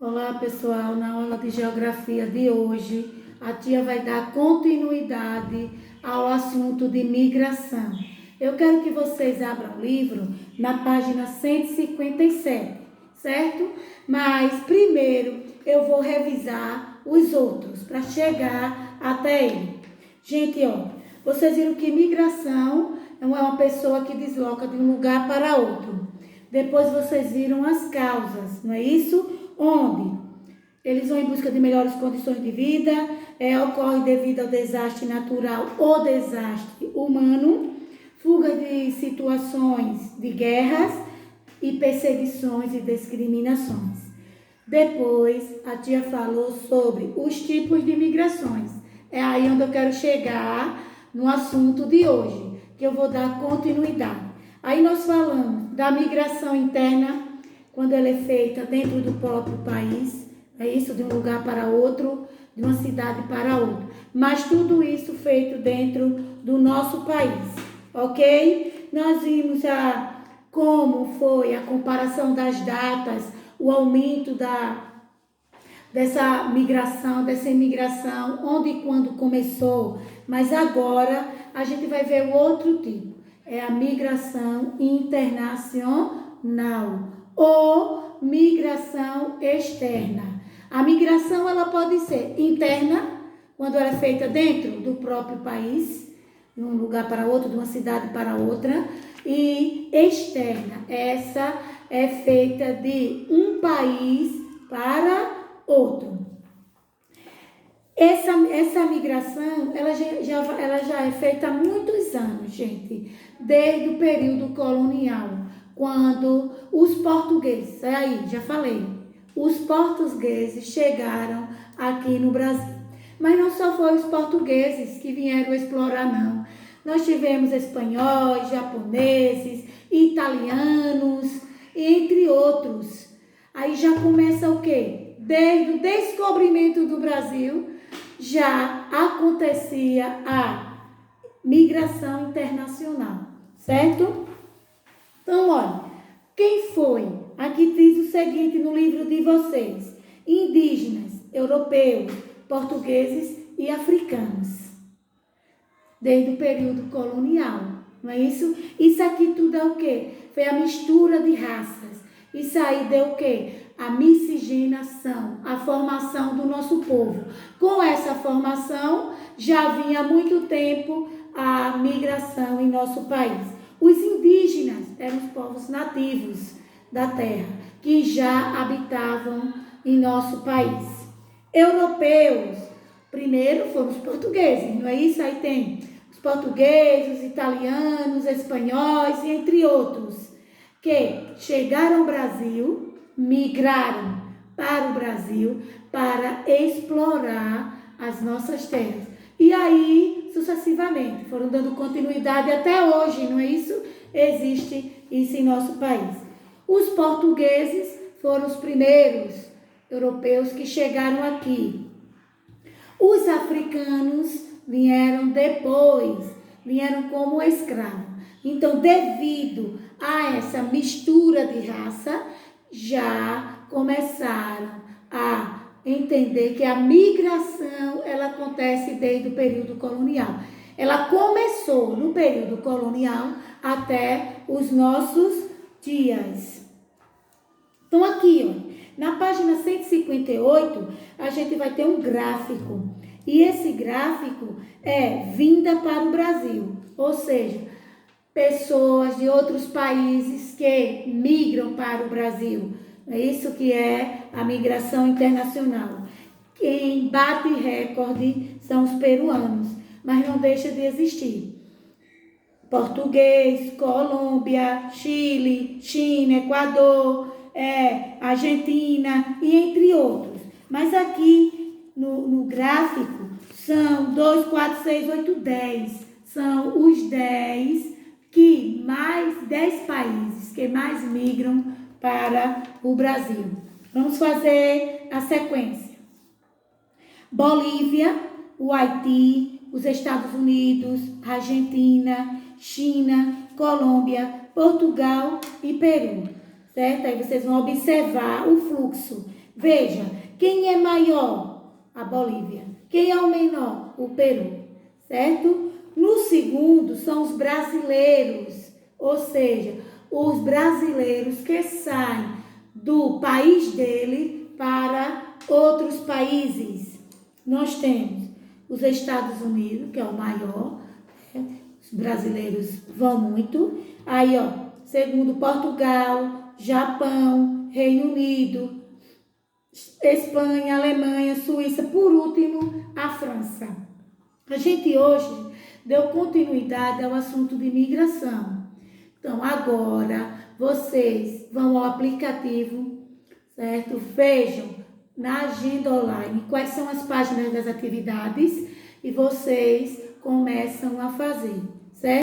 Olá pessoal, na aula de geografia de hoje, a tia vai dar continuidade ao assunto de migração. Eu quero que vocês abram o livro na página 157, certo? Mas primeiro eu vou revisar os outros para chegar até ele. Gente, ó, vocês viram que migração é uma pessoa que desloca de um lugar para outro. Depois vocês viram as causas, não é isso? Onde eles vão em busca de melhores condições de vida, ocorre devido ao desastre natural ou desastre humano, fuga de situações de guerras e perseguições e discriminações. Depois, a tia falou sobre os tipos de migrações. É aí onde eu quero chegar no assunto de hoje, que eu vou dar continuidade. Aí nós falamos da migração interna, quando ela é feita dentro do próprio país, é isso, de um lugar para outro, de uma cidade para outra. Mas tudo isso feito dentro do nosso país, ok? Nós vimos como foi a comparação das datas, o aumento dessa imigração, onde e quando começou. Mas agora a gente vai ver o outro tipo, é a migração internacional ou migração externa. A migração ela pode ser interna, quando ela é feita dentro do próprio país, de um lugar para outro, de uma cidade para outra, e externa, essa é feita de um país para outro. Essa migração, ela já é feita há muitos anos, gente, desde o período colonial, quando os portugueses, aí, já falei, os portugueses chegaram aqui no Brasil. Mas não só foram os portugueses que vieram explorar, não. Nós tivemos espanhóis, japoneses, italianos, entre outros. Aí já começa o quê? Desde o descobrimento do Brasil, já acontecia a migração internacional, certo? Então, olha, quem foi? Aqui diz o seguinte no livro de vocês: indígenas, europeus, portugueses e africanos. Desde o período colonial, não é isso? Isso aqui tudo é o quê? Foi a mistura de raças. Isso aí deu o quê? A miscigenação, a formação do nosso povo. Com essa formação, já vinha há muito tempo a migração em nosso país. Os indígenas eram os povos nativos da terra, que já habitavam em nosso país. Europeus, primeiro foram os portugueses, não é isso? Aí tem os portugueses, os italianos, espanhóis e entre outros, que chegaram ao Brasil, migraram para o Brasil para explorar as nossas terras. E aí, sucessivamente, foram dando continuidade até hoje, não é isso? Existe isso em nosso país. Os portugueses foram os primeiros europeus que chegaram aqui. Os africanos vieram depois, vieram como escravos. Então, devido a essa mistura de raça, já começaram a entender que a migração ela acontece desde o período colonial. Ela começou no período colonial até os nossos dias. Então, aqui, ó, na página 158, a gente vai ter um gráfico. E esse gráfico é vinda para o Brasil, ou seja, pessoas de outros países que migram para o Brasil. É isso que é a migração internacional. Quem bate recorde são os peruanos, mas não deixa de existir. Português, Colômbia, Chile, China, Equador, Argentina e entre outros. Mas aqui no gráfico são 2, 4, 6, 8, 10. São os 10 países que mais migram para o Brasil. Vamos fazer a sequência. Bolívia, o Haiti, os Estados Unidos, Argentina, China, Colômbia, Portugal e Peru, certo? Aí vocês vão observar o fluxo. Veja, quem é maior? A Bolívia. Quem é o menor? O Peru, certo? No segundo são os brasileiros, ou seja, os brasileiros que saem do país dele para outros países. Nós temos os Estados Unidos, que é o maior, né? Os brasileiros vão muito. Aí, ó, segundo Portugal, Japão, Reino Unido, Espanha, Alemanha, Suíça, por último, a França. A gente hoje deu continuidade ao assunto de imigração. Então, agora vocês vão ao aplicativo, certo? Vejam na agenda online quais são as páginas das atividades e vocês começam a fazer.